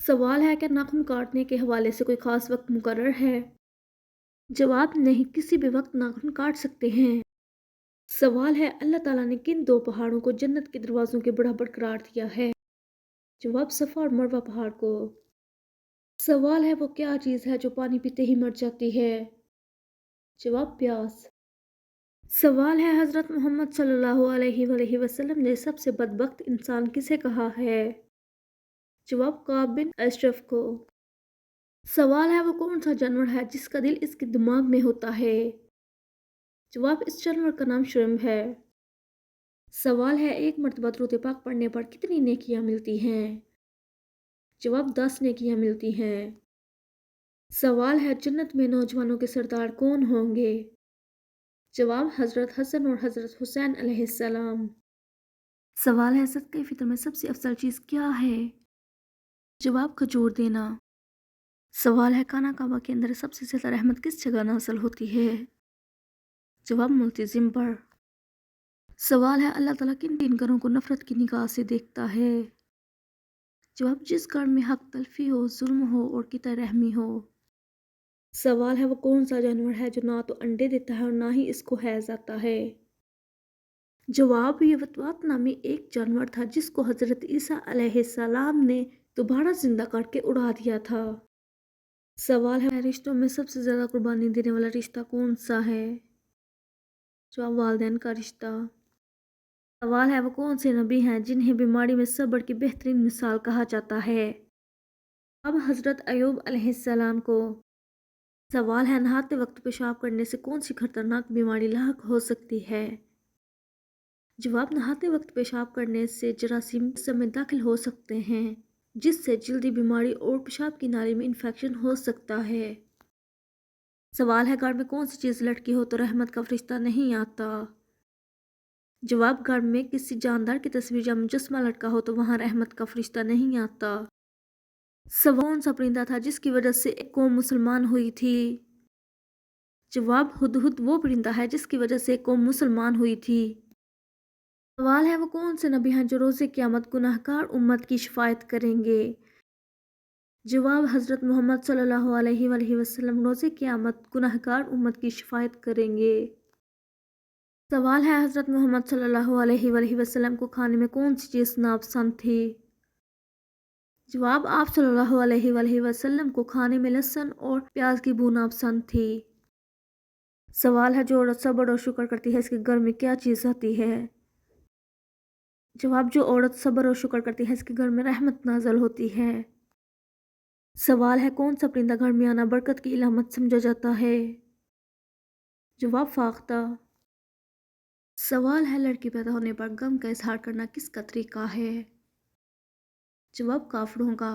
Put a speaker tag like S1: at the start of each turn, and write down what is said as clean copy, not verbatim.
S1: سوال ہے کہ ناخن کاٹنے کے حوالے سے کوئی خاص وقت مقرر ہے؟ جواب نہیں، کسی بھی وقت ناخن کاٹ سکتے ہیں۔ سوال ہے اللہ تعالیٰ نے کن دو پہاڑوں کو جنت کے دروازوں کے برابر قرار دیا ہے؟ جواب صفا اور مروہ پہاڑ کو۔ سوال ہے وہ کیا چیز ہے جو پانی پیتے ہی مر جاتی ہے؟ جواب پیاس۔ سوال ہے حضرت محمد صلی اللہ علیہ وآلہ وسلم نے سب سے بدبخت انسان کسے کہا ہے؟ جواب کعب بن اشرف کو۔ سوال ہے وہ کون سا جانور ہے جس کا دل اس کے دماغ میں ہوتا ہے؟ جواب اس جانور کا نام شرمب ہے۔ سوال ہے ایک مرتبہ درود پاک پڑھنے پر کتنی نیکیاں ملتی ہیں؟ جواب 10 نیکیاں ملتی ہیں۔ سوال ہے جنت میں نوجوانوں کے سردار کون ہوں گے؟ جواب حضرت حسن اور حضرت حسین علیہ السلام۔ سوال ہے صدقہ فطر میں سب سے افضل چیز کیا ہے؟ جواب کھجور دینا۔ سوال ہے خانہ کعبہ کے اندر سب سے زیادہ رحمت کس جگہ نازل ہوتی ہے؟ جواب ملتزم پر۔ سوال ہے اللہ تعالیٰ کن تین گھروں کو نفرت کی نگاہ سے دیکھتا ہے؟ جواب جس گھر میں حق تلفی ہو، ظلم ہو اور قطع رحمی ہو۔ سوال ہے وہ کون سا جانور ہے جو نہ تو انڈے دیتا ہے اور نہ ہی اس کو حیض آتا ہے؟ جواب یہ وطواط نامی ایک جانور تھا جس کو حضرت عیسیٰ علیہ السلام نے دوبارہ زندہ کر کے اڑا دیا تھا۔ سوال ہے رشتوں میں سب سے زیادہ قربانی دینے والا رشتہ کون سا ہے؟ جواب والدین کا رشتہ۔ سوال ہے وہ کون سے نبی ہیں جنہیں بیماری میں صبر کی بہترین مثال کہا جاتا ہے؟ اب حضرت ایوب علیہ السلام کو۔ سوال ہے نہاتے وقت پیشاب کرنے سے کون سی خطرناک بیماری لاحق ہو سکتی ہے؟ جواب نہاتے وقت پیشاب کرنے سے جراثیم جسم میں داخل ہو سکتے ہیں جس سے جلدی بیماری اور پیشاب کی نالی میں انفیکشن ہو سکتا ہے۔ سوال ہے گھر میں کون سی چیز لٹکی ہو تو رحمت کا فرشتہ نہیں آتا؟ جواب گھر میں کسی جاندار کی تصویر یا مجسمہ لٹکا ہو تو وہاں رحمت کا فرشتہ نہیں آتا۔ سوال کون سا پرندہ تھا جس کی وجہ سے ایک قوم مسلمان ہوئی تھی؟ جواب ہدہد وہ پرندہ ہے جس کی وجہ سے ایک قوم مسلمان ہوئی تھی۔ سوال ہے وہ کون سے نبی ہیں جو روز قیامت گناہگار امت کی شفاعت کریں گے؟ جواب حضرت محمد صلی اللہ علیہ وآلہ وسلم روز قیامت گناہگار امت کی شفاعت کریں گے۔ سوال ہے حضرت محمد صلی اللہ علیہ وآلہ وسلم کو کھانے میں کون سی چیز ناپسند تھی؟ جواب آپ صلی اللہ علیہ وآلہ وسلم کو کھانے میں لہسن اور پیاز کی بو ناپسند تھی۔ سوال ہے جو عورت صبر اور شکر کرتی ہے اس کے گھر میں کیا چیز آتی ہے؟ جواب جو عورت صبر اور شکر کرتی ہے اس کے گھر میں رحمت نازل ہوتی ہے۔ سوال ہے کون سا پرندہ گھر میں آنا برکت کی علامت سمجھا جاتا ہے؟ جواب فاختہ۔ سوال ہے لڑکی پیدا ہونے پر غم کا اظہار کرنا کس کا طریقہ ہے؟ جواب کافروں کا۔